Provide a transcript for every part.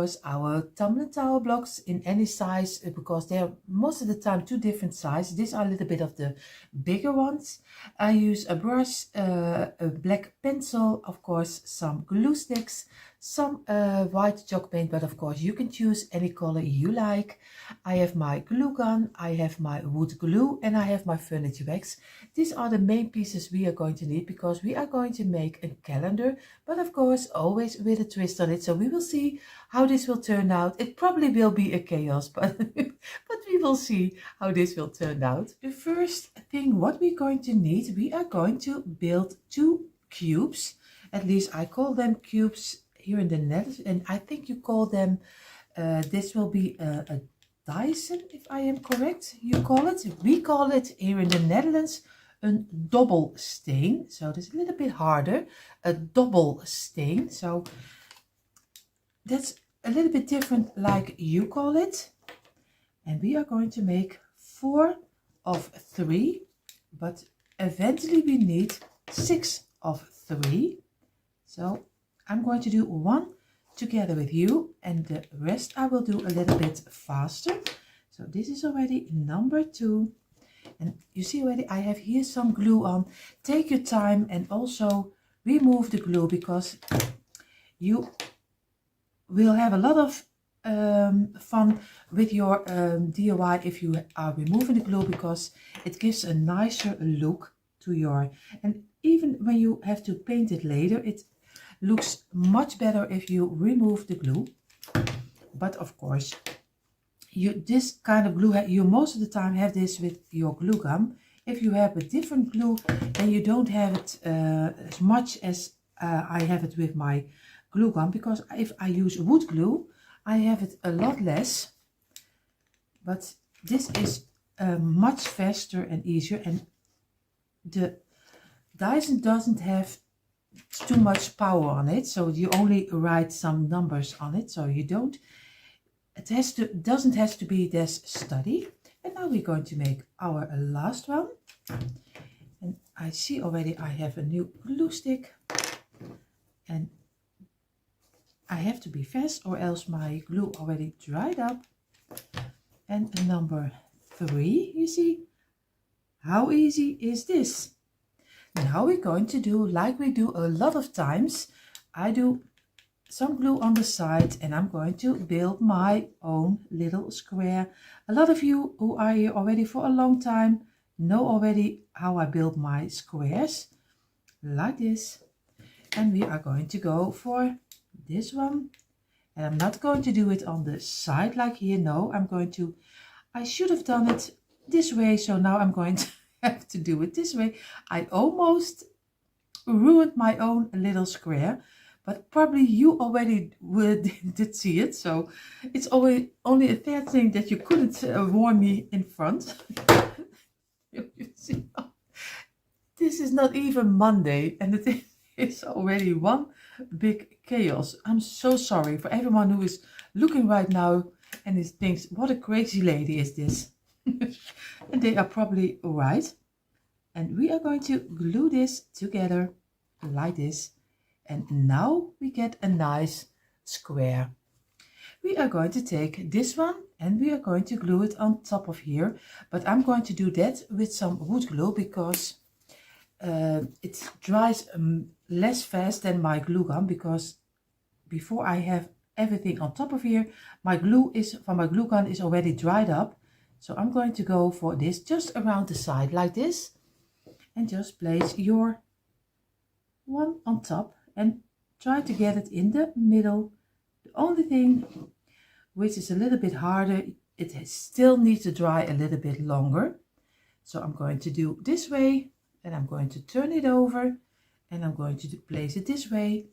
course our tumbling tower blocks in any size, because they're most of the time two different sizes. These are a little bit of the bigger ones. I use a brush, a black pencil, of course some glue sticks, some white chalk paint, but of course you can choose any color you like. I have my glue gun, I have my wood glue, and I have my furniture wax. These are the main pieces we are going to need, because we are going to make a calendar, but of course always with a twist on it. So we will see how this will turn out. It probably will be a chaos, but but we will see how this will turn out. The first thing what we're going to need, we are going to build two cubes. At least I call them cubes here in the Netherlands, and I think you call them, this will be a Dyson, if I am correct, you call it. We call it here in the Netherlands een dobbelsteen. So it's a little bit harder, a dobbelsteen. So that's a little bit different like you call it. And we are going to make 4 of 3, but eventually we need 6 of 3. So I'm going to do 1 together with you, and the rest I will do a little bit faster. So this is already number 2, and you see already I have here some glue on. Take your time and also remove the glue, because you will have a lot of fun with your DIY if you are removing the glue, because it gives a nicer look to your, and even when you have to paint it later, it looks much better if you remove the glue. But of course this kind of glue, you most of the time have this with your glue gun. If you have a different glue, then you don't have it as much as I have it with my glue gun, because if I use wood glue I have it a lot less, but this is much faster and easier, and the Dyson doesn't have too much power on it, so you only write some numbers on it, so you don't, it doesn't have to be this study. And now we're going to make our last one, and I see already I have a new glue stick, and I have to be fast or else my glue already dried up. And number 3, you see, how easy is this? Now we're going to do like we do a lot of times. I do some glue on the side, and I'm going to build my own little square. A lot of you who are here already for a long time know already how I build my squares, like this. And we are going to go for this one, and I'm not going to do it on the side like here. No, I should have done it this way, so now I'm going to have to do it this way. I almost ruined my own little square, but probably you already did see it, so it's only a fair thing that you couldn't warn me in front. You see, this is not even Monday, and it is already one big chaos. I'm so sorry for everyone who is looking right now and thinks, what a crazy lady is this? And they are probably right. And we are going to glue this together like this, and now we get a nice square. We are going to take this one and we are going to glue it on top of here, but I'm going to do that with some wood glue, because it dries less fast than my glue gun, because before I have everything on top of here, my glue gun is already dried up. So I'm going to go for this just around the side like this, and just place your one on top and try to get it in the middle. The only thing which is a little bit harder, it still needs to dry a little bit longer. So I'm going to do this way, and I'm going to turn it over, and I'm going to place it this way.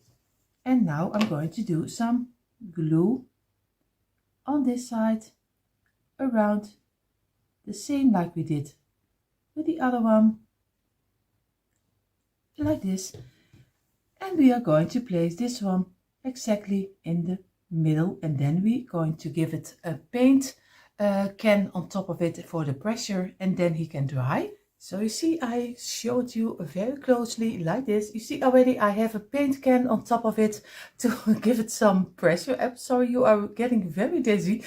And now I'm going to do some glue on this side around, the same like we did with the other one, like this. And we are going to place this one exactly in the middle, and then we're going to give it a paint can on top of it for the pressure, and then he can dry. So you see, I showed you very closely like this. You see already I have a paint can on top of it to give it some pressure. I'm sorry, you are getting very dizzy.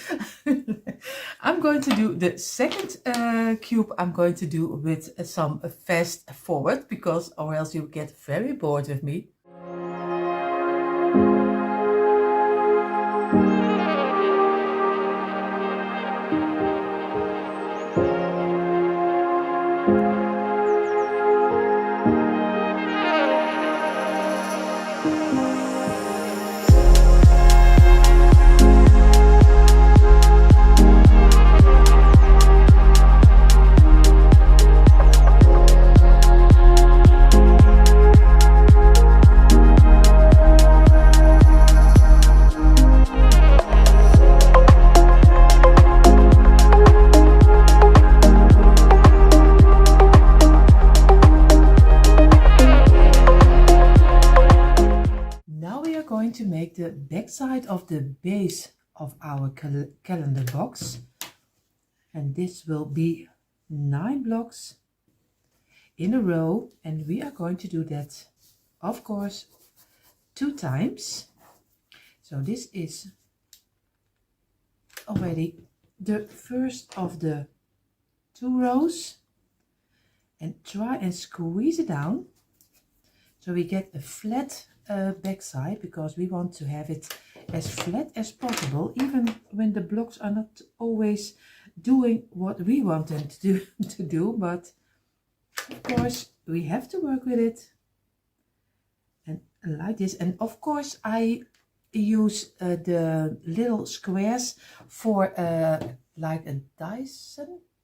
I'm going to do the second cube. I'm going to do with some fast forward, because or else you get very bored with me. To make the back side of the base of our calendar box, and this will be 9 blocks in a row, and we are going to do that, of course, 2 times. So this is already the first of the 2 rows, and try and squeeze it down so we get a flat back side, because we want to have it as flat as possible, even when the blocks are not always doing what we want them to do, but of course we have to work with it. And like this, and of course I use the little squares for like a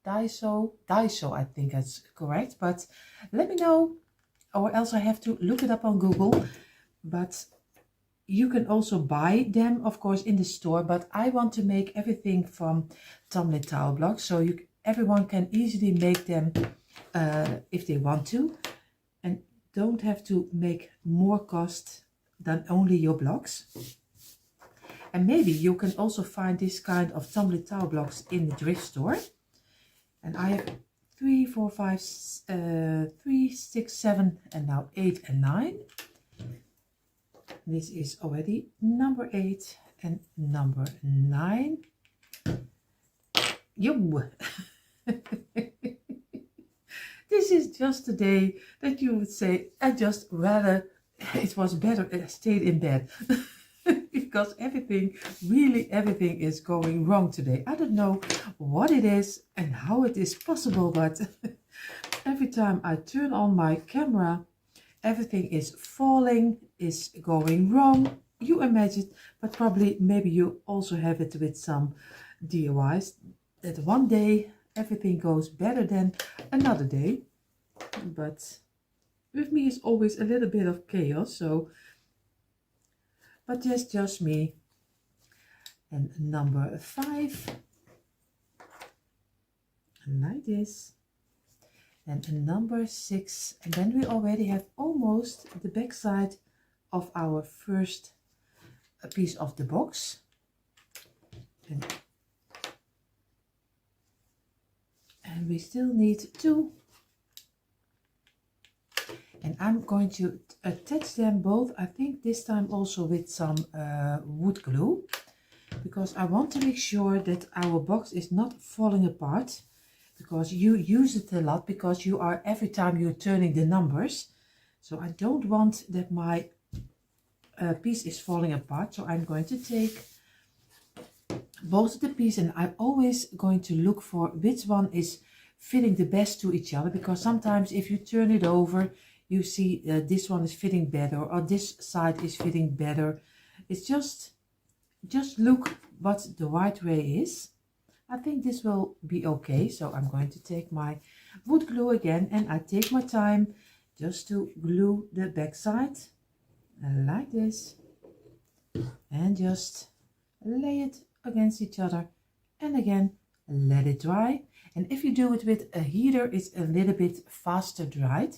Daiso, I think that's correct, but let me know, or else I have to look it up on Google. But you can also buy them, of course, in the store, but I want to make everything from tumbling tile blocks, so everyone can easily make them if they want to, and don't have to make more cost than only your blocks. And maybe you can also find this kind of tumbling tile blocks in the thrift store. And I have 3, 4, 5, 3, 6, 7, and now 8 and 9. This is already number 8 and number 9. Yo! This is just a day that you would say, I just rather, it was better I stayed in bed. Because everything is going wrong today. I don't know what it is and how it is possible, but every time I turn on my camera, everything is falling, is going wrong. You imagine, but probably maybe you also have it with some DIYs, that one day everything goes better than another day. But with me is always a little bit of chaos, so, but that's just me. And number 5, like this. And number 6, and then we already have almost the back side of our first piece of the box. And we still need 2. And I'm going to attach them both, I think this time also with some wood glue, because I want to make sure that our box is not falling apart. Because you use it a lot, because you are every time you're turning the numbers, so I don't want that my piece is falling apart. So I'm going to take both of the pieces, and I'm always going to look for which one is fitting the best to each other, because sometimes if you turn it over, you see this one is fitting better, or this side is fitting better. It's just look what the right way is. I think this will be okay. So I'm going to take my wood glue again, and I take my time just to glue the back side like this, and just lay it against each other, and again let it dry. And if you do it with a heater, it's a little bit faster dried.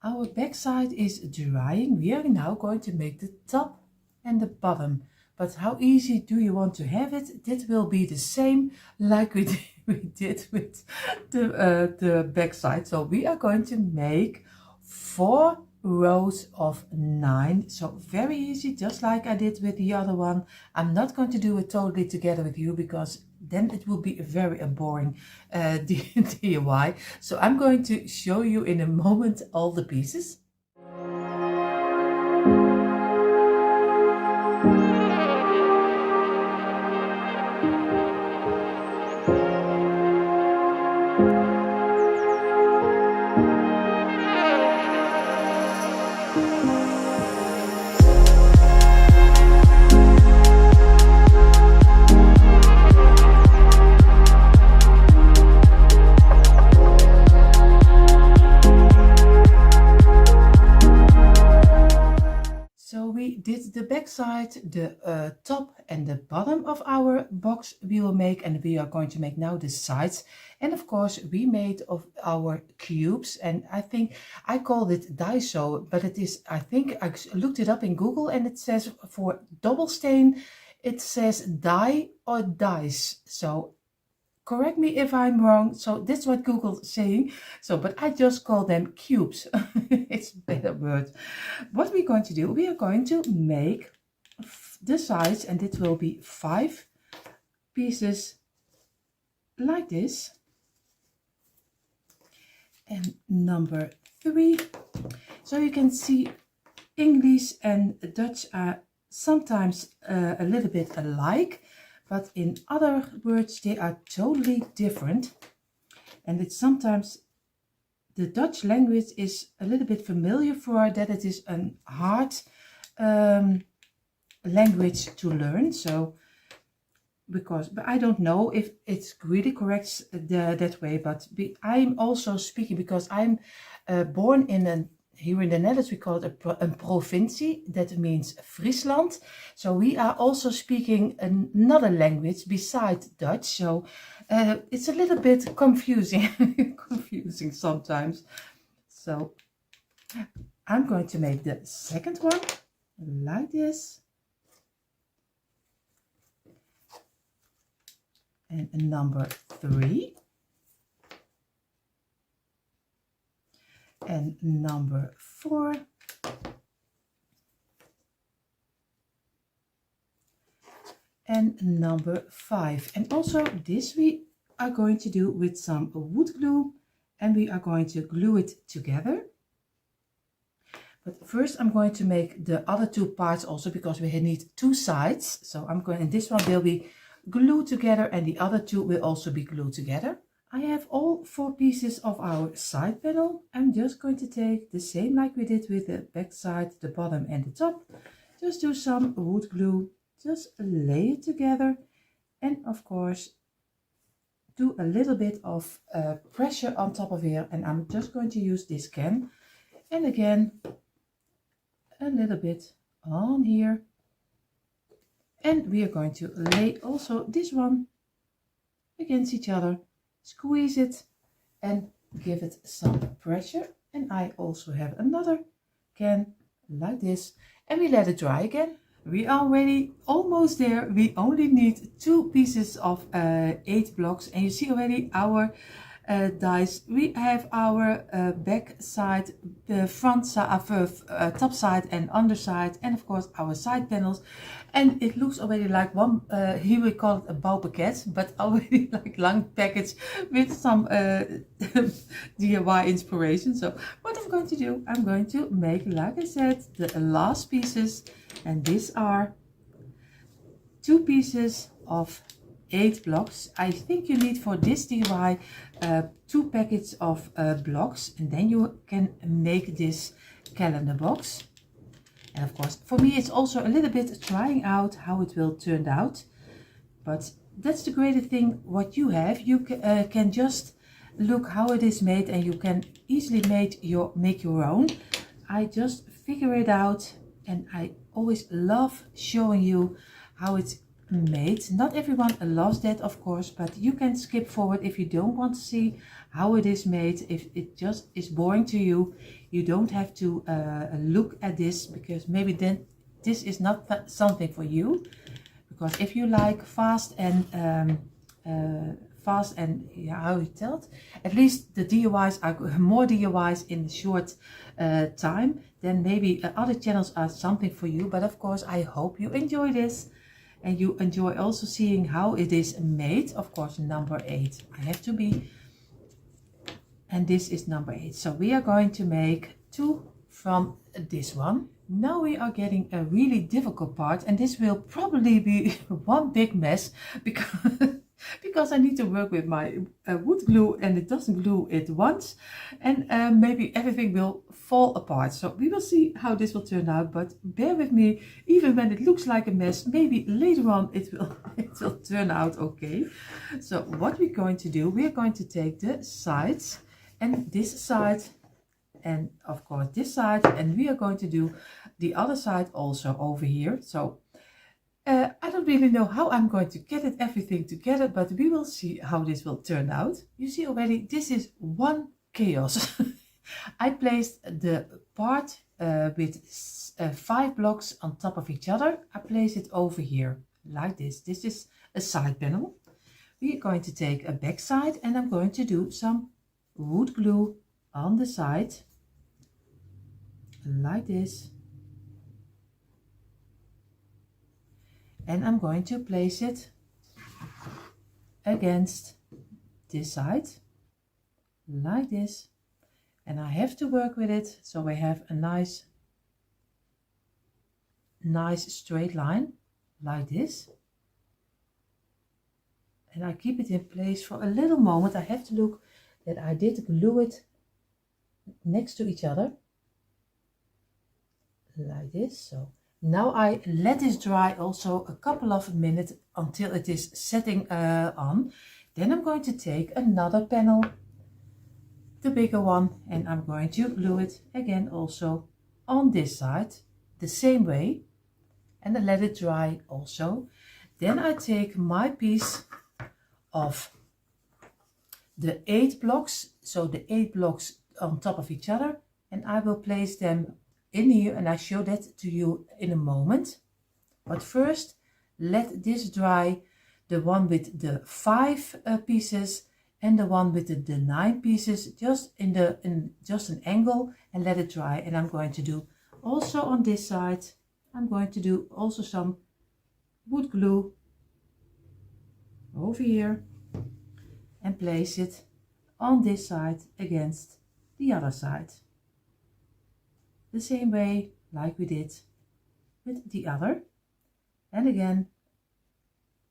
Our back side is drying. We are now going to make the top and the bottom. But how easy do you want to have it? That will be the same like we we did with the back side. So we are going to make 4 rows of 9. So very easy, just like I did with the other one. I'm not going to do it totally together with you because then it will be a very boring DIY. So I'm going to show you in a moment all the pieces. We did the back side, the top and the bottom of our box we will make, and we are going to make now the sides. And of course we made of our cubes, and I think I called it Daiso, but it is, I think I looked it up in Google and it says for double stain it says die or dice. So correct me if I'm wrong. So that's what Google's saying. So, but I just call them cubes. It's a better word. What we're going to do, we are going to make the sides, and it will be 5 pieces like this. And number 3. So you can see English and Dutch are sometimes a little bit alike, but in other words they are totally different. And it's sometimes the Dutch language is a little bit familiar for that it is a hard language to learn. So but I don't know if it's really correct that way, but I'm also speaking because I'm born in here in the Netherlands we call it a provincie, that means Friesland. So we are also speaking another language besides Dutch. So it's a little bit confusing, confusing sometimes. So I'm going to make the second one like this. And number 3. And number 4. And number 5. And also this we are going to do with some wood glue, and we are going to glue it together. But first I'm going to make the other 2 parts also, because we need 2 sides. So I'm going, and this one will be glued together and the other 2 will also be glued together. I have all 4 pieces of our side panel. I'm just going to take the same like we did with the back side, the bottom and the top. Just do some wood glue, just lay it together, and of course do a little bit of pressure on top of here. And I'm just going to use this can, and again a little bit on here. And we are going to lay also this one against each other, squeeze it and give it some pressure. And I also have another can like this, and we let it dry again. We are already almost there. We only need 2 pieces of 8 blocks, and you see already our dies. We have our back side, the front side, top side and underside, and of course our side panels. And it looks already like one, here we call it a bouwpakket, but already like long package with some DIY inspiration. So what I'm going to do, I'm going to make, like I said, the last pieces, and these are 2 pieces of 8 blocks. I think you need for this DIY 2 packets of blocks, and then you can make this calendar box. And of course for me it's also a little bit trying out how it will turn out, but that's the great thing what you have. You can just look how it is made, and you can easily make your own. I just figure it out, and I always love showing you how it's made. Not everyone loves that, of course, but you can skip forward if you don't want to see how it is made. If it just is boring to you, you don't have to look at this, because maybe then this is not something for you. Because if you like fast and fast and yeah, how you tell it. At least the DIYs are more DIYs in short time. Then maybe other channels are something for you. But of course, I hope you enjoy this. And you enjoy also seeing how it is made. Of course, number 8. I have to be. And this is number 8. So we are going to make 2 from this one. Now we are getting a really difficult part. And this will probably be one big mess. Because I need to work with my wood glue. And it doesn't glue it once. And maybe everything will fall apart. So we will see how this will turn out. But bear with me. Even when it looks like a mess. Maybe later on it will turn out okay. So what we're going to do. We are going to take the sides. And this side, and of course this side, and we are going to do the other side also over here. So I don't really know how I'm going to get it everything together, but we will see how this will turn out. You see already, this is one chaos. I placed the part with 5 blocks on top of each other. I place it over here like this. This is a side panel. We are going to take a back side, and I'm going to do some wood glue on the side like this, and I'm going to place it against this side like this, and I have to work with it so I have a nice straight line like this, and I keep it in place for a little moment. I have to look that I did glue it next to each other like this. So now I let this dry also a couple of minutes until it is setting on. Then I'm going to take another panel, the bigger one, and I'm going to glue it again also on this side the same way, and I let it dry also. Then I take my piece of the 8 blocks, so the 8 blocks on top of each other, and I will place them in here, and I show that to you in a moment. But first let this dry, the one with the 5 pieces and the one with the 9 pieces, just in just an angle, and let it dry. And I'm going to do also on this side, I'm going to do also some wood glue over here and place it on this side against the other side, the same way like we did with the other. And again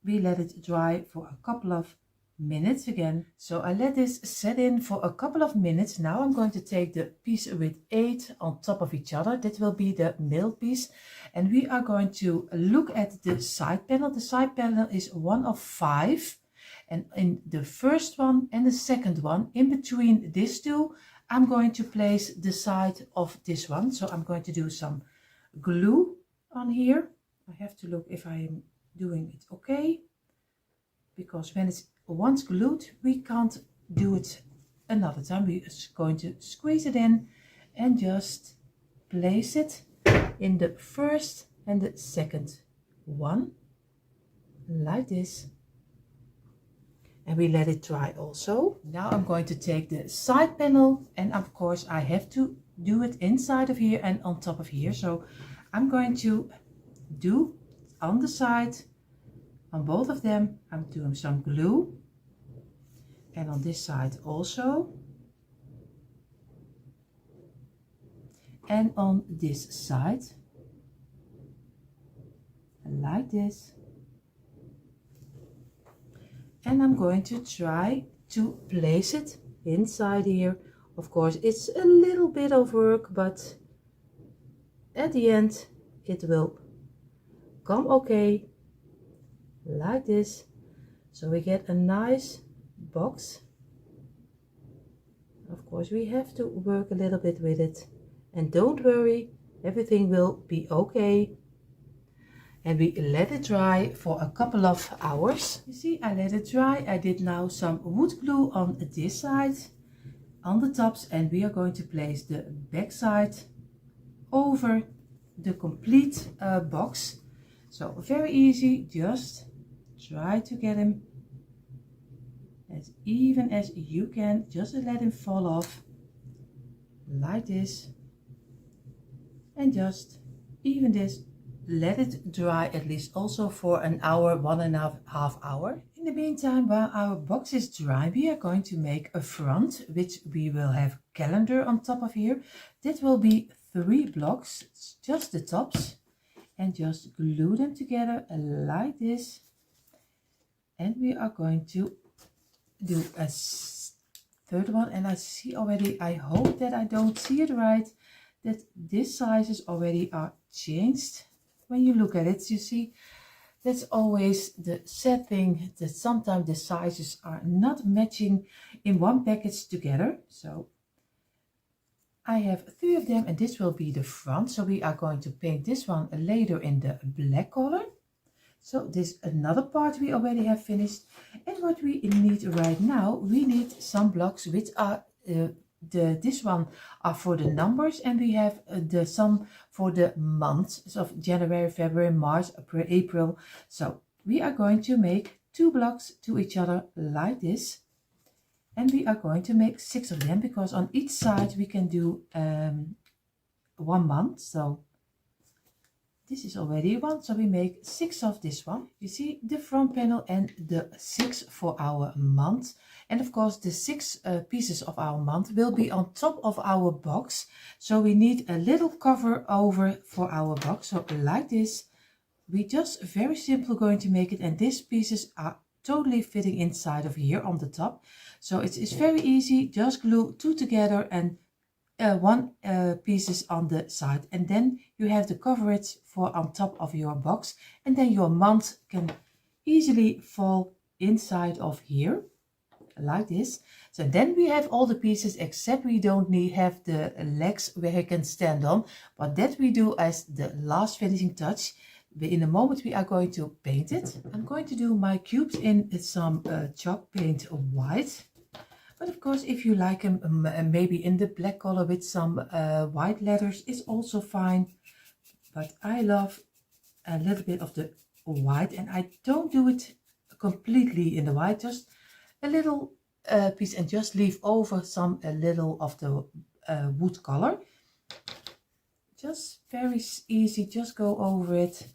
we let it dry for a couple of minutes again. So I let this set in for a couple of minutes. Now I'm going to take the piece with 8 on top of each other. That will be the middle piece, and we are going to look at the side panel. The side panel is one of 5. And in the first one and the second one, in between these two, I'm going to place the side of this one. So I'm going to do some glue on here. I have to look if I am doing it okay, because when it's once glued, we can't do it another time. We're going to squeeze it in and just place it in the first and the second one like this. And we let it dry also. Now I'm going to take the side panel, and of course I have to do it inside of here and on top of here. So I'm going to do on the side, on both of them, I'm doing some glue, and on this side also, and on this side like this. And I'm going to try to place it inside here. Of course, it's a little bit of work, but at the end it will come okay like this. So we get a nice box. Of course, we have to work a little bit with it, and don't worry, everything will be okay. And we let it dry for a couple of hours. You see, I let it dry. I did now some wood glue on this side, on the tops, and we are going to place the back side over the complete box. So very easy, just try to get him as even as you can, just let it fall off like this, and just even this, let it dry at least also for an hour, 1.5 hours. In the meantime, while our box is dry, we are going to make a front, which we will have calendar on top of here. That will be 3 blocks, just the tops, and just glue them together like this. And we are going to do a third one, and I see already, I hope that I don't see it right, that these sizes already are changed. When you look at it, you see that's always the sad thing, that sometimes the sizes are not matching in one package together. So I have 3 of them, and this will be the front. So we are going to paint this one later in the black color. So this another part we already have finished. And what we need right now, we need some blocks which are this one are for the numbers, and we have the some for the months of January, February, March, April. So we are going to make 2 blocks to each other like this, and we are going to make 6 of them, because on each side we can do 1 month. So this is already 1, so we make 6 of this one. You see the front panel and the 6 for our month. And of course the 6 pieces of our month will be on top of our box. So we need a little cover over for our box. So like this, we just very simple going to make it. And these pieces are totally fitting inside of here on the top. So it's very easy. Just glue 2 together and 1 pieces on the side, and then you have the coverage for on top of your box, and then your month can easily fall inside of here like this. So then we have all the pieces, except we don't have the legs where you can stand on, but that we do as the last finishing touch. In a moment we are going to paint it. I'm going to do my cubes in some chalk paint white. But of course, if you like them maybe in the black color with some white letters, is also fine. But I love a little bit of the white, and I don't do it completely in the white, just a little piece, and just leave over a little of the wood color. Just very easy, just go over it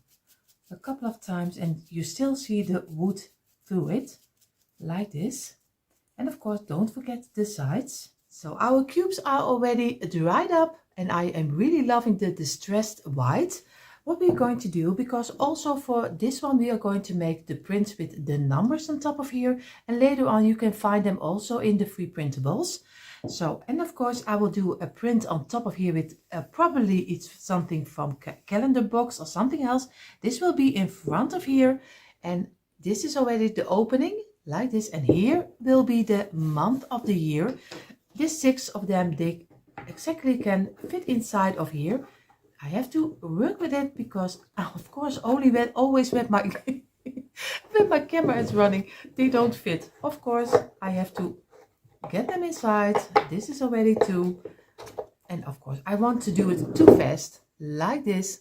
a couple of times, and you still see the wood through it, like this. And of course, don't forget the sides. So our cubes are already dried up, and I am really loving the distressed white. What we're going to do, because also for this one we are going to make the prints with the numbers on top of here, and later on you can find them also in the free printables. So, and of course I will do a print on top of here with probably it's something from calendar box or something else. This will be in front of here, and this is already the opening like this, and here will be the month of the year. These 6 of them, they exactly can fit inside of here. I have to work with it, because of course always with my when my camera is running, they don't fit. Of course I have to get them inside. This is already 2, and of course I want to do it too fast like this.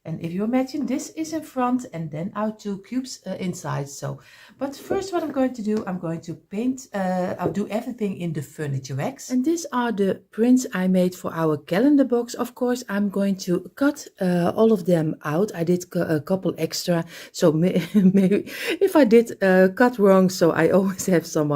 And if you imagine, this is in front, and then our 2 cubes inside. So, but first what I'm going to do, I'm going to paint, I'll do everything in the furniture wax. And these are the prints I made for our calendar box. Of course, I'm going to cut all of them out. I did a couple extra. So maybe if I did cut wrong, so I always have some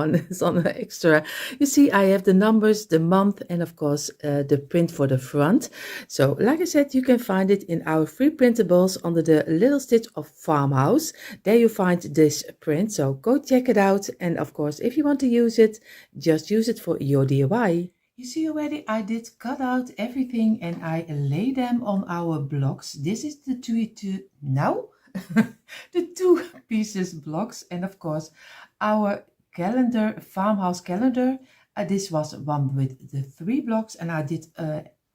extra. You see, I have the numbers, the month, and of course the print for the front. So like I said, you can find it in our free printables under the little stitch of farmhouse. There you find this print, so go check it out. And of course, if you want to use it, just use it for your DIY. You see already I did cut out everything, and I lay them on our blocks. This is the the 2 pieces blocks, and of course our calendar, farmhouse calendar. This was one with the 3 blocks, and I did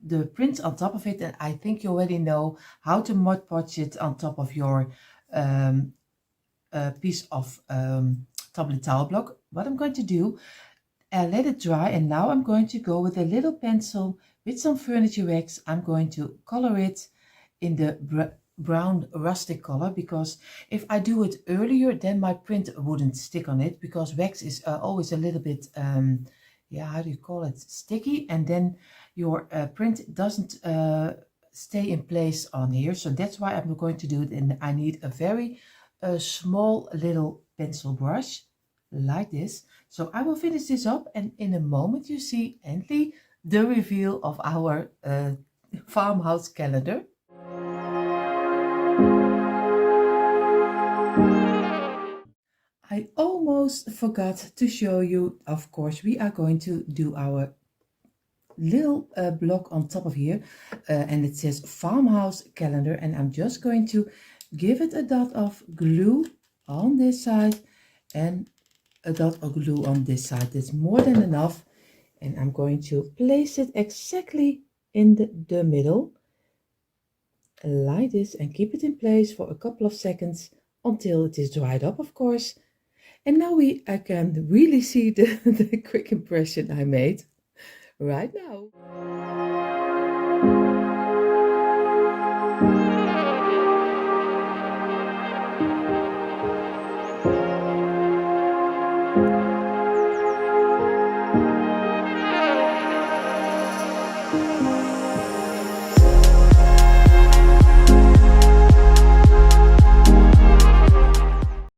the print on top of it, and I think you already know how to Mod Podge it on top of your piece of tablet towel block. What I'm going to do, let it dry, and now I'm going to go with a little pencil with some furniture wax. I'm going to color it in the brown rustic color, because if I do it earlier, then my print wouldn't stick on it, because wax is always a little bit, yeah, how do you call it, sticky, and then your print doesn't stay in place on here. So that's why I'm going to do it, and I need a very small little pencil brush like this. So I will finish this up, and in a moment you see endly the reveal of our farmhouse calendar. I almost forgot to show you, of course, we are going to do our little block on top of here, and it says farmhouse calendar, and I'm just going to give it a dot of glue on this side and a dot of glue on this side. That's more than enough, and I'm going to place it exactly in the middle like this and keep it in place for a couple of seconds until it is dried up, of course. And now I can really see the quick impression I made right now.